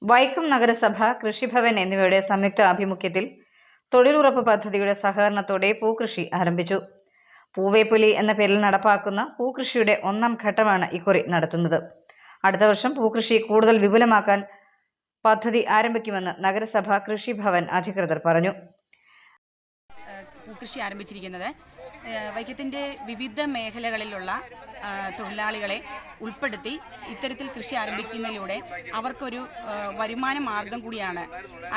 വൈക്കം നഗരസഭ, കൃഷിഭവൻ എന്നിവയുടെ സംയുക്ത ആഭിമുഖ്യത്തിൽ തൊഴിലുറപ്പ് പദ്ധതിയുടെ സഹകരണത്തോടെ പൂക്കൃഷി ആരംഭിച്ചു. പൂവേപ്പുലി എന്ന പേരിൽ നടപ്പാക്കുന്ന പൂക്കൃഷിയുടെ 1ാം ഘട്ടമാണ് ഇക്കുറി നടത്തുന്നത്. അടുത്ത വർഷം പൂക്കൃഷി കൂടുതൽ വിപുലമാക്കാൻ പദ്ധതി ആരംഭിക്കുമെന്ന് നഗരസഭ കൃഷിഭവൻ അധികൃതർ പറഞ്ഞു. പൂക്കൃഷി ആരംഭിച്ചിരിക്കുന്നത് വൈക്കത്തിൻ്റെ വിവിധ മേഖലകളിലുള്ള തൊഴിലാളികളെ ഉൾപ്പെടുത്തി ഇത്തരത്തിൽ കൃഷി ആരംഭിക്കുന്നതിലൂടെ അവർക്കൊരു വരുമാന മാർഗം കൂടിയാണ്.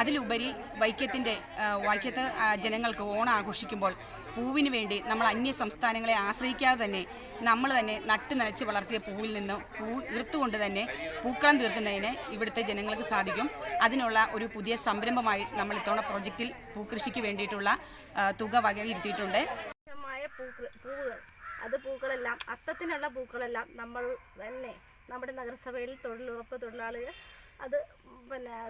അതിലുപരി വൈക്കത്ത് ജനങ്ങൾക്ക് ഓണം ആഘോഷിക്കുമ്പോൾ പൂവിന് വേണ്ടി നമ്മൾ അന്യ സംസ്ഥാനങ്ങളെ ആശ്രയിക്കാതെ തന്നെ നമ്മൾ തന്നെ നട്ട് നനച്ച് വളർത്തിയ പൂവിൽ നിന്ന് പൂ ഇറുത്തുകൊണ്ട് തന്നെ പൂക്കളം തീർക്കുന്നതിന് ഇവിടുത്തെ ജനങ്ങൾക്ക് സാധിക്കും. അതിനുള്ള ഒരു പുതിയ സംരംഭമായി നമ്മൾ ഇത്തവണ പ്രോജക്റ്റിൽ പൂക്കൃഷിക്ക് വേണ്ടിയിട്ടുള്ള തുക വകയിരുത്തിയിട്ടുണ്ട്. പൂക്കളെല്ലാം അത്തത്തിനുള്ള പൂക്കളെല്ലാം നമ്മൾ തന്നെ നമ്മുടെ നഗരസഭയിൽ തൊഴിലുറപ്പ് തൊഴിലാളികൾ അത്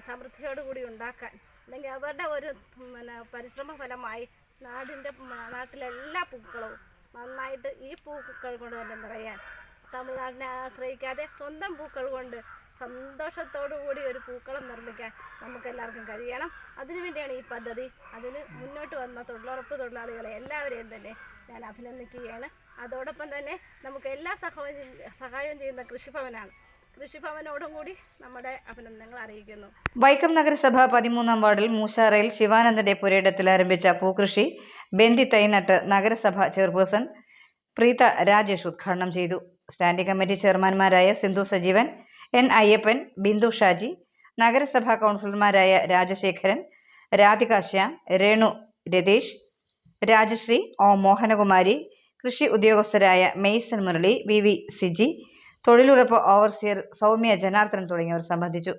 സമൃദ്ധിയോടുകൂടി ഉണ്ടാക്കാൻ, അല്ലെങ്കിൽ അവരുടെ ഒരു പരിശ്രമ ഫലമായി നാട്ടിലെല്ലാ പൂക്കളവും നന്നായിട്ട് ഈ പൂക്കൾ കൊണ്ട് തന്നെ നിറയാൻ, തമിഴ്നാടിനെ ആശ്രയിക്കാതെ സ്വന്തം പൂക്കൾ കൊണ്ട് സന്തോഷത്തോടുകൂടി ഒരു പൂക്കളം നിർമ്മിക്കാൻ നമുക്കെല്ലാവർക്കും കഴിയണം. അതിനുവേണ്ടിയാണ് ഈ പദ്ധതി. അതിന് മുന്നോട്ട് വന്ന തൊഴിലുറപ്പ് തൊഴിലാളികളെ എല്ലാവരെയും തന്നെ ഞാൻ അഭിനന്ദിക്കുകയാണ്. അതോടൊപ്പം തന്നെ നമുക്ക് എല്ലാ സഹായവും ചെയ്യുന്ന കൃഷിഭവനാണ്. കൃഷിഭവനോടും കൂടി നമ്മുടെ അഭിനന്ദനങ്ങൾ അറിയിക്കുന്നു. വൈക്കം നഗരസഭ 13ാം വാർഡിൽ മൂശാറയിൽ ശിവാനന്ദന്റെ പുരയിടത്തിൽ ആരംഭിച്ച പൂക്കൃഷി ബന്ദി തൈനട്ട് നഗരസഭ ചെയർപേഴ്സൺ പ്രീത രാജേഷ് ഉദ്ഘാടനം ചെയ്തു. സ്റ്റാൻഡിംഗ് കമ്മിറ്റി ചെയർമാൻമാരായ സിന്ധു സജീവൻ, എൻ അയ്യപ്പൻ, ബിന്ദു ഷാജി, നഗരസഭാ കൗൺസിലർമാരായ രാജശേഖരൻ, രാധിക ശ്യാം, രേണു രതീഷ്, രാജശ്രീ, ഒ മോഹനകുമാരി, കൃഷി ഉദ്യോഗസ്ഥരായ മെയ്സൺ മുരളി, വി സിജി, തൊഴിലുറപ്പ് ഓവർസിയർ സൗമ്യ ജനാർദ്ദനൻ തുടങ്ങിയവർ സംബന്ധിച്ചു.